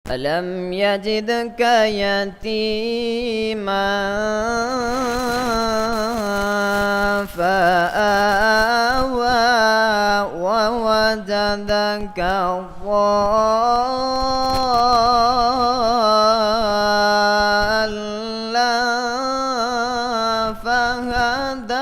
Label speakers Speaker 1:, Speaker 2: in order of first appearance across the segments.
Speaker 1: ألم يجدك يتيما فآوى ووجدك ضالا فهدى.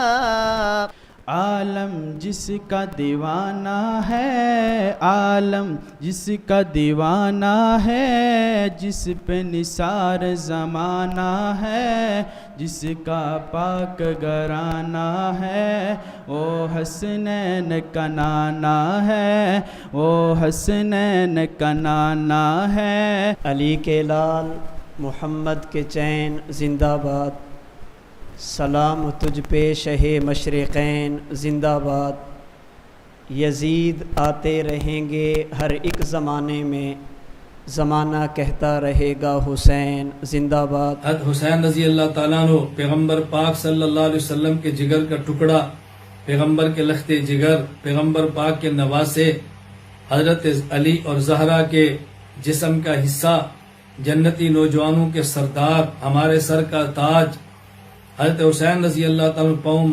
Speaker 2: عالم جس کا دیوانہ ہے، عالم جس کا دیوانہ ہے، جس پہ نثار زمانہ ہے، جس کا پاک گھرانہ ہے، وہ حسنین کا نانا ہے، وہ حسنین کا نانا ہے.
Speaker 3: علی کے لال محمد کے چین زندہ باد. سلام تجھ پہ شہ مشرقین زندہ باد. یزید آتے رہیں گے ہر ایک زمانے میں، زمانہ کہتا رہے گا حسین زندہ باد.
Speaker 4: حضرت حسین رضی اللہ تعالیٰ عنہ پیغمبر پاک صلی اللہ علیہ وسلم کے جگر کا ٹکڑا، پیغمبر کے لخت جگر، پیغمبر پاک کے نواسے، حضرت علی اور زہرا کے جسم کا حصہ، جنتی نوجوانوں کے سردار، ہمارے سر کا تاج حضرت حسین رضی اللہ تعالیٰ پاؤں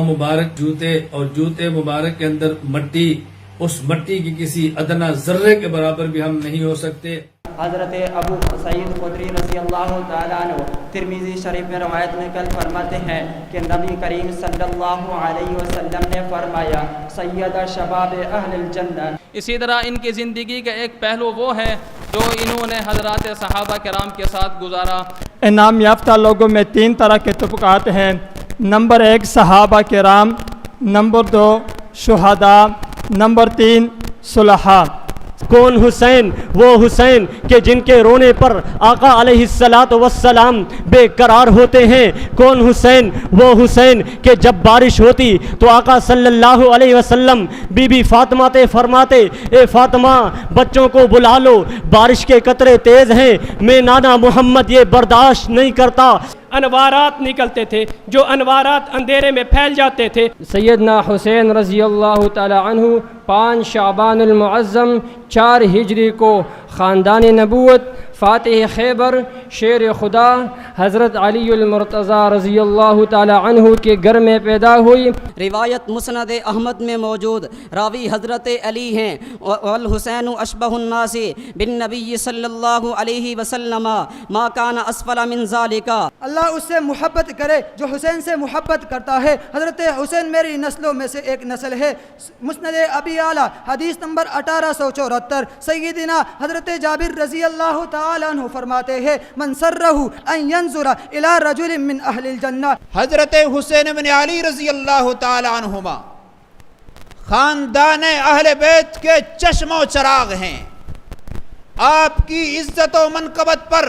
Speaker 4: مبارک جوتے، اور جوتے مبارک کے اندر مٹی، اس مٹی کی کسی ادنا ذرے کے برابر بھی ہم نہیں ہو سکتے.
Speaker 5: حضرت ابو سعید خدری رضی اللہ تعالیٰ عنہ ترمذی شریف میں روایت نقل فرماتے ہیں کہ نبی کریم صلی اللہ علیہ وسلم نے فرمایا سید شباب اہل الجنہ.
Speaker 6: اسی طرح ان کی زندگی کا ایک پہلو وہ ہے جو انہوں نے حضرات صحابہ کرام کے ساتھ گزارا.
Speaker 7: انعام یافتہ لوگوں میں 3 طرح کے طبقات ہیں. نمبر 1 صحابہ کرام، نمبر 2 شہداء، نمبر 3 صلحاء.
Speaker 3: کون حسین؟ وہ حسین کہ جن کے رونے پر آقا علیہ السلام بے قرار ہوتے ہیں. کون حسین؟ وہ حسین کہ جب بارش ہوتی تو آقا صلی اللہ علیہ وسلم بی بی فاطمہ تے فرماتے اے فاطمہ بچوں کو بلا لو، بارش کے قطرے تیز ہیں، میں نانا محمد یہ برداشت نہیں کرتا.
Speaker 8: انوارات نکلتے تھے جو انوارات اندھیرے میں پھیل جاتے تھے.
Speaker 9: سیدنا حسین رضی اللہ تعالی عنہ 5 شعبان المعظم 4 ہجری کو خاندان نبوت، فاتح خیبر، شیر خدا حضرت علی المرتضیٰ رضی اللہ تعالی عنہ کے گھر میں پیدا ہوئی.
Speaker 10: روایت مسند احمد میں موجود، راوی حضرت علی ہیں. والحسین اشبہ الناس بالنبی صلی اللہ علیہ وسلم ما کان اسفل من ذالک.
Speaker 11: اللہ اس سے محبت کرے جو حسین سے محبت کرتا ہے. حضرت حسین میری نسلوں میں سے ایک نسل ہے. مسند ابی اعلیٰ حدیث نمبر 1874. سیدنا حضرت جابر رضی اللہ تعالیٰ عنہ فرماتے ہیں من سرہ ان ینظر الی رجل من اہل الجنہ.
Speaker 12: حضرت حسین بن علی رضی اللہ تعالی عنہما خاندان اہل بیت کے چشم و چراغ ہیں. آپ کی عزت و منقبت پر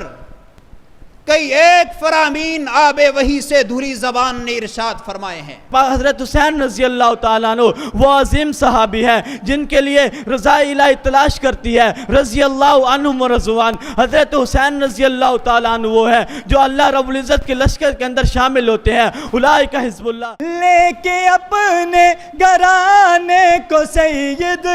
Speaker 12: کئی ایک فرامین آب وحی سے دھری زبان نے ارشاد فرمائے ہیں.
Speaker 2: حضرت حسین رضی اللہ تعالیٰ عنہ وہ عظیم صحابی ہیں جن کے لیے رضا الہی تلاش کرتی ہے رضی اللہ عنہم و رضوان. حضرت حسین رضی اللہ تعالیٰ عنہ وہ ہے جو اللہ رب العزت کے لشکر کے اندر شامل ہوتے ہیں. اولئک حزب اللہ.
Speaker 7: لے کے اپنے گھرانے کو سید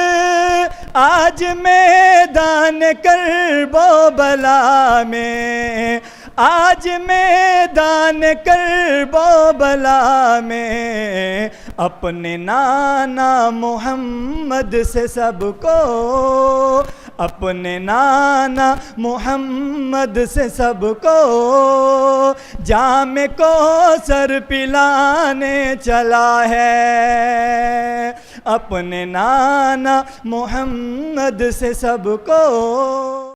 Speaker 7: آج میدان کرب و بلا میں، آج میدان کرب و بلا میں اپنے نانا محمد سے سب کو، اپنے نانا محمد سے سب کو جام کو سر پلانے چلا ہے. اپنے نانا محمد سے سب کو